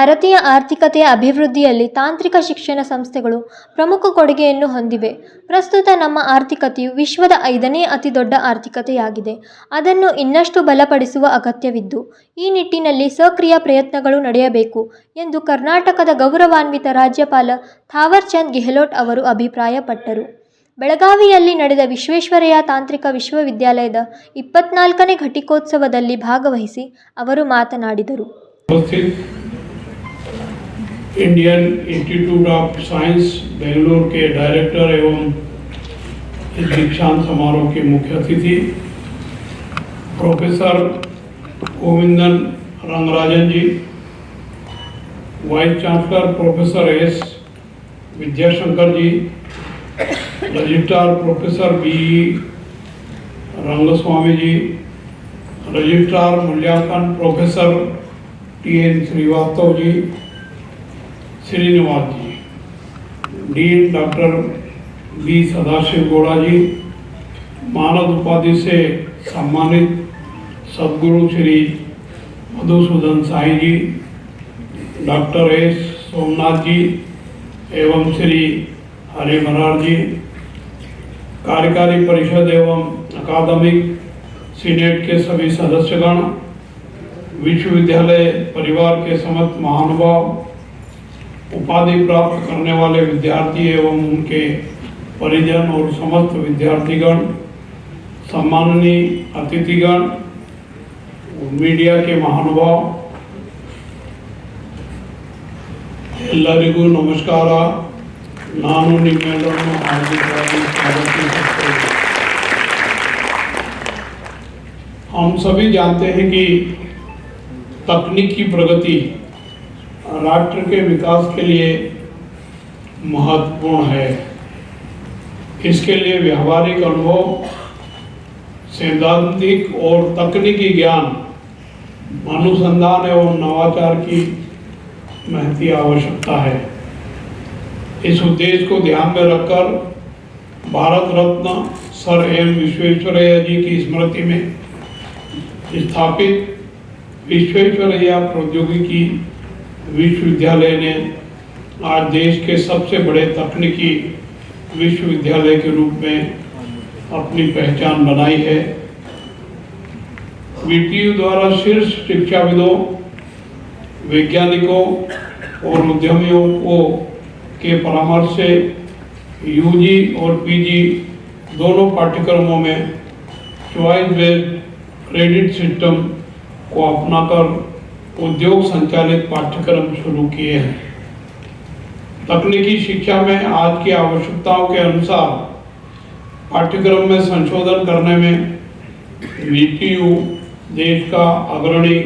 ಭಾರತೀಯ ಆರ್ಥಿಕತೆಯ ಅಭಿವೃದ್ಧಿಯಲ್ಲಿ ತಾಂತ್ರಿಕ ಶಿಕ್ಷಣ ಸಂಸ್ಥೆಗಳು ಪ್ರಮುಖ ಕೊಡುಗೆಯನ್ನು ಹೊಂದಿವೆ. ಪ್ರಸ್ತುತ ನಮ್ಮ ಆರ್ಥಿಕತೆಯು ವಿಶ್ವದ 5ನೇ ಅತಿದೊಡ್ಡ ಆರ್ಥಿಕತೆಯಾಗಿದೆ. ಅದನ್ನು ಇನ್ನಷ್ಟು ಬಲಪಡಿಸುವ ಅಗತ್ಯವಿದ್ದು, ಈ ನಿಟ್ಟಿನಲ್ಲಿ ಸಕ್ರಿಯ ಪ್ರಯತ್ನಗಳು ನಡೆಯಬೇಕು ಎಂದು ಕರ್ನಾಟಕದ ಗೌರವಾನ್ವಿತ ರಾಜ್ಯಪಾಲ ಥಾವರ್ ಚಂದ್ ಗೆಹ್ಲೋಟ್ ಅವರು ಅಭಿಪ್ರಾಯಪಟ್ಟರು. ಬೆಳಗಾವಿಯಲ್ಲಿ ನಡೆದ ವಿಶ್ವೇಶ್ವರಯ್ಯ ತಾಂತ್ರಿಕ ವಿಶ್ವವಿದ್ಯಾಲಯದ 24ನೇ ಘಟಿಕೋತ್ಸವದಲ್ಲಿ ಭಾಗವಹಿಸಿ ಅವರು ಮಾತನಾಡಿದರು. Indian Institute of Science Bengaluru के डायरेक्टर एवं इस दीक्षांत समारोह के मुख्य अतिथि professor Govindan Rangarajan ji, vice chancellor professor S Vidyashankar ji, registrar professor B Rangaswamy ji, registrar मूल्यांकन professor T N. Srivastava ji, Srinivas ji, dean doctor B Sadashiva Gowda ji, मानद उपाधि से सम्मानित सदगुरु श्री मधुसूदन साई जी, डॉक्टर एस सोमनाथ जी एवं श्री हरि मरार जी, कार्यकारी परिषद एवं अकादमिक सीनेट के सभी सदस्यगण, विश्वविद्यालय परिवार के समस्त महानुभाव, उपाधि प्राप्त करने वाले विद्यार्थी एवं उनके परिजन और समस्त विद्यार्थीगण, सम्माननीय अतिथिगण, मीडिया के महानुभाव, ಎಲ್ಲರಿಗೂ ನಮಸ್ಕಾರ. ನಾನು ನಿಮ್ಮೆಲ್ಲರನ್ನು ಹಾರ್ದಿಕವಾಗಿ ಸ್ವಾಗತಿಸುತ್ತೇನೆ. हम सभी जानते हैं कि तकनीक की प्रगति राष्ट्र के विकास के लिए महत्वपूर्ण है। इसके लिए व्यावहारिक अनुभव, सैद्धांतिक और तकनीकी ज्ञान, अनुसंधान एवं नवाचार की महती आवश्यकता है। इस उद्देश्य को ध्यान में रखकर भारत रत्न सर एम विश्वेश्वरैया जी की स्मृति में स्थापित विश्वेश्वरैया प्रौद्योगिकी विश्वविद्यालय ने आज देश के सबसे बड़े तकनीकी विश्वविद्यालय के रूप में अपनी पहचान बनाई है। वीटीयू द्वारा शीर्ष शिक्षाविदों, वैज्ञानिकों और उद्यमियों को के परामर्श से यूजी और पीजी दोनों पाठ्यक्रमों में चॉइस बेस्ड क्रेडिट सिस्टम को अपनाकर उद्योग संचालित पाठ्यक्रम शुरू किए हैं। तकनीकी शिक्षा में आज की आवश्यकताओं के अनुसार पाठ्यक्रम में संशोधन करने में वीटीयू देश का अग्रणी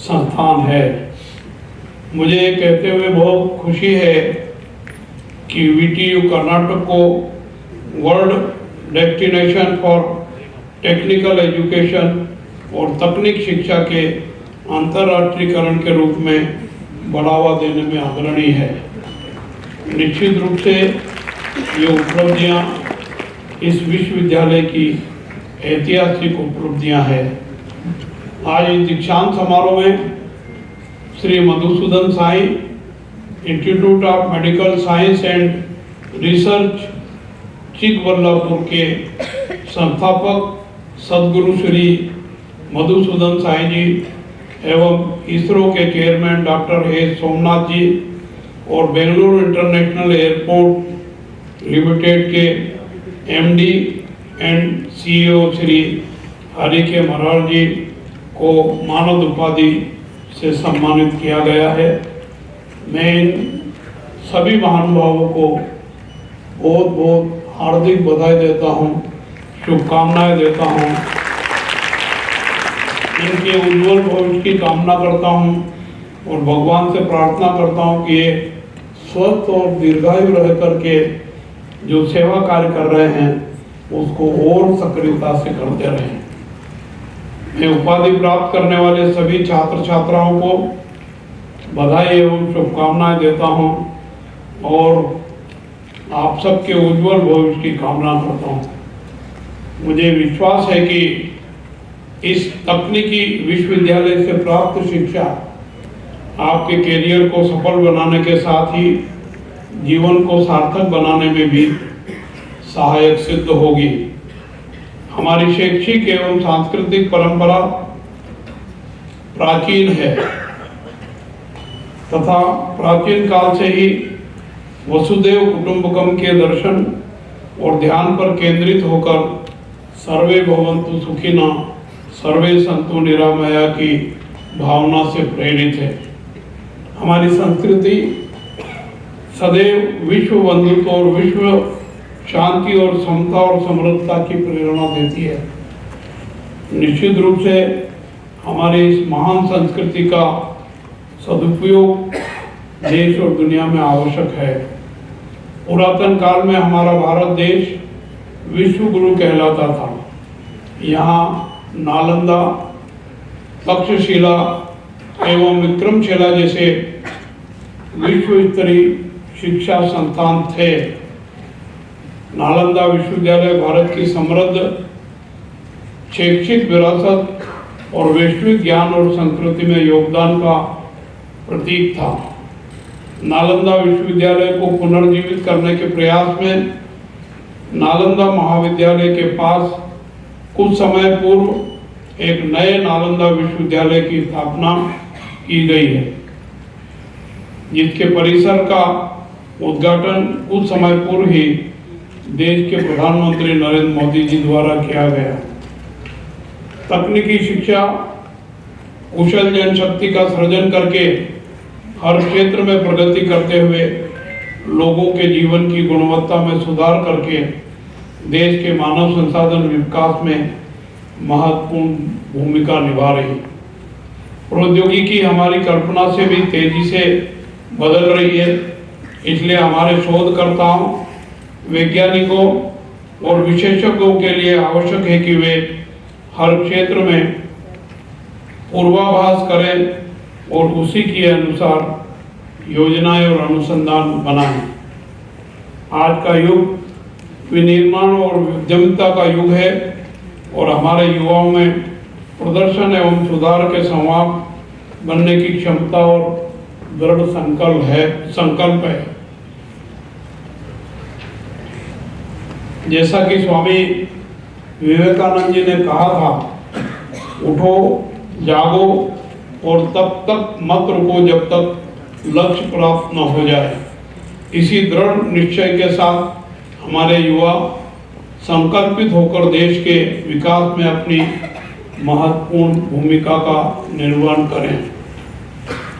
संस्थान है। मुझे कहते हुए बहुत खुशी है कि वीटीयू कर्नाटक को world destination for technical education और तकनीक शिक्षा के अंतर्राष्ट्रीयकरण के रूप में बढ़ावा देने में अग्रणी है। निश्चित रूप से ये उपलब्धियां इस विश्वविद्यालय की ऐतिहासिक उपलब्धियां हैं। आज इस दीक्षांत समारोह में Shri Madhusudan Sai institute of medical science and research Chikkaballapur के संस्थापक सदगुरु श्री मधुसूदन साई जी एवं इसरो के चेयरमैन डॉक्टर एस सोमनाथ जी और बेंगलुरु इंटरनेशनल एयरपोर्ट लिमिटेड के MD and CEO Shri Hari के मरार जी को मानद उपाधि से सम्मानित किया गया है। मैं इन सभी महानुभावों को बहुत बहुत हार्दिक बधाई देता हूँ, शुभकामनाएं देता हूँ। इनके उज्जवल भविष्य की कामना करता हूँ और भगवान से प्रार्थना करता हूँ कि ये स्वस्थ और दीर्घायु रह करके जो सेवा कार्य कर रहे हैं उसको और सक्रियता से करते रहें। मैं उपाधि प्राप्त करने वाले सभी छात्र छात्राओं को बधाई एवं शुभकामनाएं देता हूँ और आप सबके उज्जवल भविष्य की कामना करता हूँ। मुझे विश्वास है कि इस तकनीकी विश्वविद्यालय से प्राप्त शिक्षा आपके कैरियर को सफल बनाने के साथ ही जीवन को सार्थक बनाने में भी सहायक सिद्ध होगी। हमारी शैक्षिक एवं सांस्कृतिक परंपरा प्राचीन है तथा प्राचीन काल से ही वसुदेव कुटुंबकम के दर्शन और ध्यान पर केंद्रित होकर सर्वे भवन्तु सुखिनः सर्वे सन्तु निरामया की भावना से प्रेरित है। हमारी संस्कृति सदैव विश्व बंधुत्व और विश्व शांति और समता और समृद्धता की प्रेरणा देती है। निश्चित रूप से हमारी इस महान संस्कृति का सदुपयोग देश और दुनिया में आवश्यक है। पुरातन काल में हमारा भारत देश विश्व गुरु कहलाता था। यहाँ नालंदा, तक्षशिला एवं विक्रमशिला जैसे विश्व स्तरीय शिक्षा संस्थान थे। नालंदा विश्वविद्यालय भारत की समृद्ध शैक्षिक विरासत और वैश्विक ज्ञान और संस्कृति में योगदान का प्रतीक था। नालंदा विश्वविद्यालय को पुनर्जीवित करने के प्रयास में नालंदा महाविद्यालय के पास कुछ समय पूर्व एक नए नालंदा विश्वविद्यालय की स्थापना की गई है, जिसके परिसर का उद्घाटन कुछ समय पूर्व ही देश के प्रधानमंत्री नरेंद्र मोदी जी द्वारा किया गया। तकनीकी शिक्षा कुशल जनशक्ति का सृजन करके हर क्षेत्र में प्रगति करते हुए लोगों के जीवन की गुणवत्ता में सुधार करके देश के मानव संसाधन विकास में महत्वपूर्ण भूमिका निभा रही। प्रौद्योगिकी हमारी कल्पना से भी तेजी से बदल रही है, इसलिए हमारे शोधकर्ताओं, वैज्ञानिकों और विशेषज्ञों के लिए आवश्यक है कि वे हर क्षेत्र में पूर्वाभास करें और उसी के अनुसार योजनाएं और अनुसंधान बनाएं। आज का युग विनिर्माण और उद्यमिता का युग है और हमारे युवाओं में प्रदर्शन एवं सुधार के संवाद बनने की क्षमता और दृढ़ संकल्प है। जैसा कि स्वामी विवेकानंद जी ने कहा था, उठो, जागो और तब तक मत रुको जब तक लक्ष्य प्राप्त न हो जाए। इसी दृढ़ निश्चय के साथ हमारे युवा संकल्पित होकर देश के विकास में अपनी महत्वपूर्ण भूमिका का निर्वहन करें।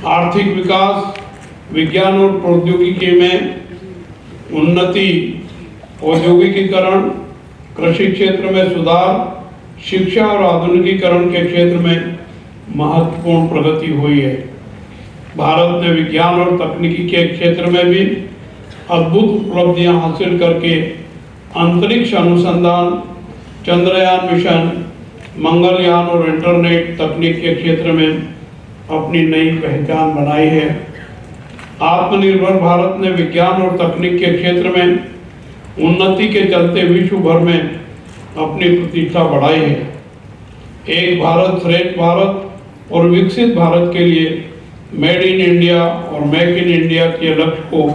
आर्थिक विकास, विज्ञान और प्रौद्योगिकी में उन्नति, औद्योगिकीकरण, कृषि क्षेत्र में सुधार, शिक्षा और आधुनिकीकरण के क्षेत्र में महत्वपूर्ण प्रगति हुई है। भारत ने विज्ञान और तकनीकी के क्षेत्र में भी अद्भुत उपलब्धियां हासिल करके अंतरिक्ष अनुसंधान, चंद्रयान मिशन, मंगलयान और इंटरनेट तकनीक के क्षेत्र में अपनी नई पहचान बनाई है। आत्मनिर्भर भारत ने विज्ञान और तकनीक के क्षेत्र में उन्नति के चलते विश्व भर में अपनी प्रतिष्ठा बढ़ाई है। एक भारत श्रेष्ठ भारत और विकसित भारत के लिए मेड इन इंडिया और मेक इन इंडिया के लक्ष्य को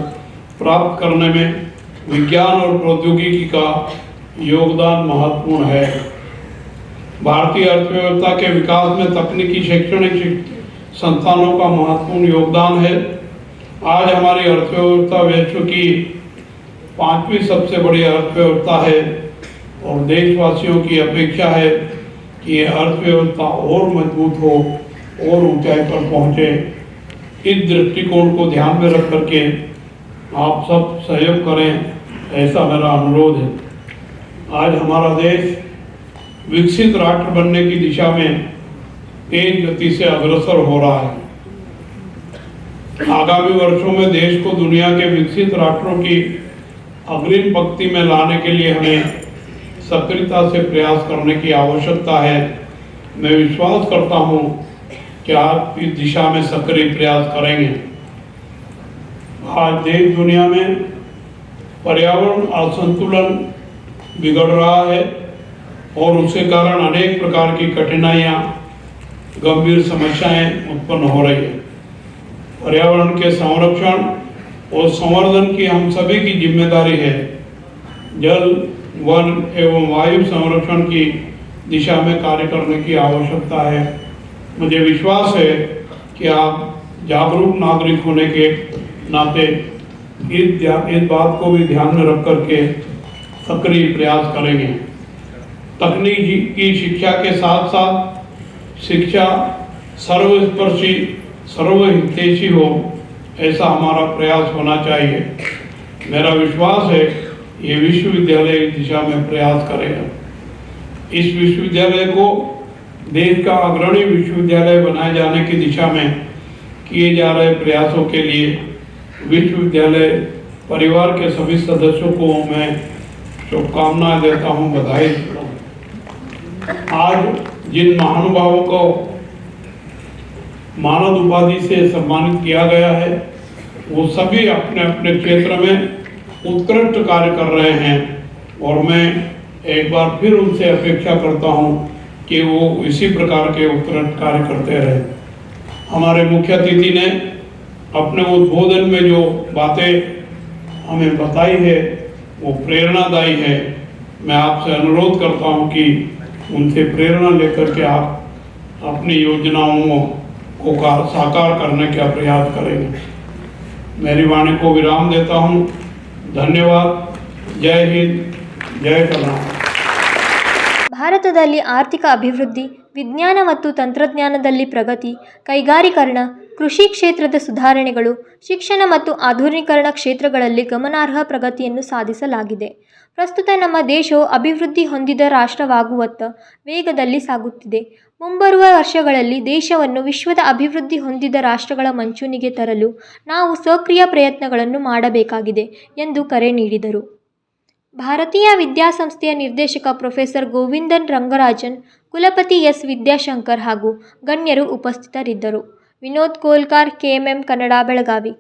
प्राप्त करने में विज्ञान और प्रौद्योगिकी का योगदान महत्वपूर्ण है। भारतीय अर्थव्यवस्था के विकास में तकनीकी शैक्षणिक संस्थानों का महत्वपूर्ण योगदान है। आज हमारी अर्थव्यवस्था विश्व की 5वीं सबसे बड़ी अर्थव्यवस्था है और देशवासियों की अपेक्षा है कि यह अर्थव्यवस्था और मजबूत हो और ऊंचाई पर पहुंचे। इस दृष्टिकोण को ध्यान में रख करके आप सब सहयोग करें, ऐसा मेरा अनुरोध है। आज हमारा देश विकसित राष्ट्र बनने की दिशा में तेज गति से अग्रसर हो रहा है। आगामी वर्षों में देश को दुनिया के विकसित राष्ट्रों की अग्रिम पंक्ति में लाने के लिए हमें सक्रियता से प्रयास करने की आवश्यकता है। मैं विश्वास करता हूं कि आप इस दिशा में सक्रिय प्रयास करेंगे। आज देश दुनिया में पर्यावरण असंतुलन बिगड़ रहा है और उसके कारण अनेक प्रकार की कठिनाइयां, गंभीर समस्याएं उत्पन्न हो रही है। पर्यावरण के संरक्षण और संवर्धन की हम सभी की जिम्मेदारी है। जल, वन एवं वायु संरक्षण की दिशा में कार्य करने की आवश्यकता है। मुझे विश्वास है कि आप जागरूक नागरिक होने के नाते इस बात को भी ध्यान में रख करके सक्रिय प्रयास करेंगे। तकनीकी की शिक्षा के साथ साथ शिक्षा सर्वस्पर्शी सर्वहितैषी हो, ऐसा हमारा प्रयास होना चाहिए। मेरा विश्वास है ये विश्वविद्यालय इस दिशा में प्रयास करेगा। इस विश्वविद्यालय को देश का अग्रणी विश्वविद्यालय बनाए जाने की दिशा में किए जा रहे प्रयासों के लिए विश्वविद्यालय परिवार के सभी सदस्यों को मैं शुभकामनाएं देता हूं, बधाई देता हूं। आज जिन महानुभावों को मानद उपाधि से सम्मानित किया गया है वो सभी अपने अपने क्षेत्र में उत्कृष्ट कार्य कर रहे हैं और मैं एक बार फिर उनसे अपेक्षा करता हूं कि वो इसी प्रकार के उत्कृष्ट कार्य करते रहे। हमारे मुख्य अतिथि ने अपने उद्बोधन में जो बातें हमें बताई है वो प्रेरणादायी है। मैं आपसे अनुरोध करता हूं कि उनसे प्रेरणा लेकर के आप अपनी योजनाओं को साकार करने का प्रयास करेंगे। मेरी वाणी को विराम देता हूं। धन्यवाद। जय हिंद, जय कर्नाटक। ಭಾರತದಲ್ಲಿ ಆರ್ಥಿಕ ಅಭಿವೃದ್ಧಿ, ವಿಜ್ಞಾನ ಮತ್ತು ತಂತ್ರಜ್ಞಾನದಲ್ಲಿ ಪ್ರಗತಿ, ಕೈಗಾರೀಕರಣ, ಕೃಷಿ ಕ್ಷೇತ್ರದ ಸುಧಾರಣೆಗಳು, ಶಿಕ್ಷಣ ಮತ್ತು ಆಧುನೀಕರಣ ಕ್ಷೇತ್ರಗಳಲ್ಲಿ ಗಮನಾರ್ಹ ಪ್ರಗತಿಯನ್ನು ಸಾಧಿಸಲಾಗಿದೆ. ಪ್ರಸ್ತುತ ನಮ್ಮ ದೇಶವು ಅಭಿವೃದ್ಧಿ ಹೊಂದಿದ ರಾಷ್ಟ್ರವಾಗುವತ್ತ ವೇಗದಲ್ಲಿ ಸಾಗುತ್ತಿದೆ. ಮುಂಬರುವ ವರ್ಷಗಳಲ್ಲಿ ದೇಶವನ್ನು ವಿಶ್ವದ ಅಭಿವೃದ್ಧಿ ಹೊಂದಿದ ರಾಷ್ಟ್ರಗಳ ಮಂಚೂಣಿಗೆ ತರಲು ನಾವು ಸಕ್ರಿಯ ಪ್ರಯತ್ನಗಳನ್ನು ಮಾಡಬೇಕಾಗಿದೆ ಎಂದು ಕರೆ ನೀಡಿದರು. ಭಾರತೀಯ ವಿದ್ಯಾಸಂಸ್ಥೆಯ ನಿರ್ದೇಶಕ ಪ್ರೊಫೆಸರ್ ಗೋವಿಂದನ್ ರಂಗರಾಜನ್, ಕುಲಪತಿ ಎಸ್. ವಿದ್ಯಾಶಂಕರ್ ಹಾಗೂ ಗಣ್ಯರು ಉಪಸ್ಥಿತರಿದ್ದರು. ವಿನೋದ್ ಕೋಲ್ಕಾರ್, KMM ಕನ್ನಡ, ಬೆಳಗಾವಿ.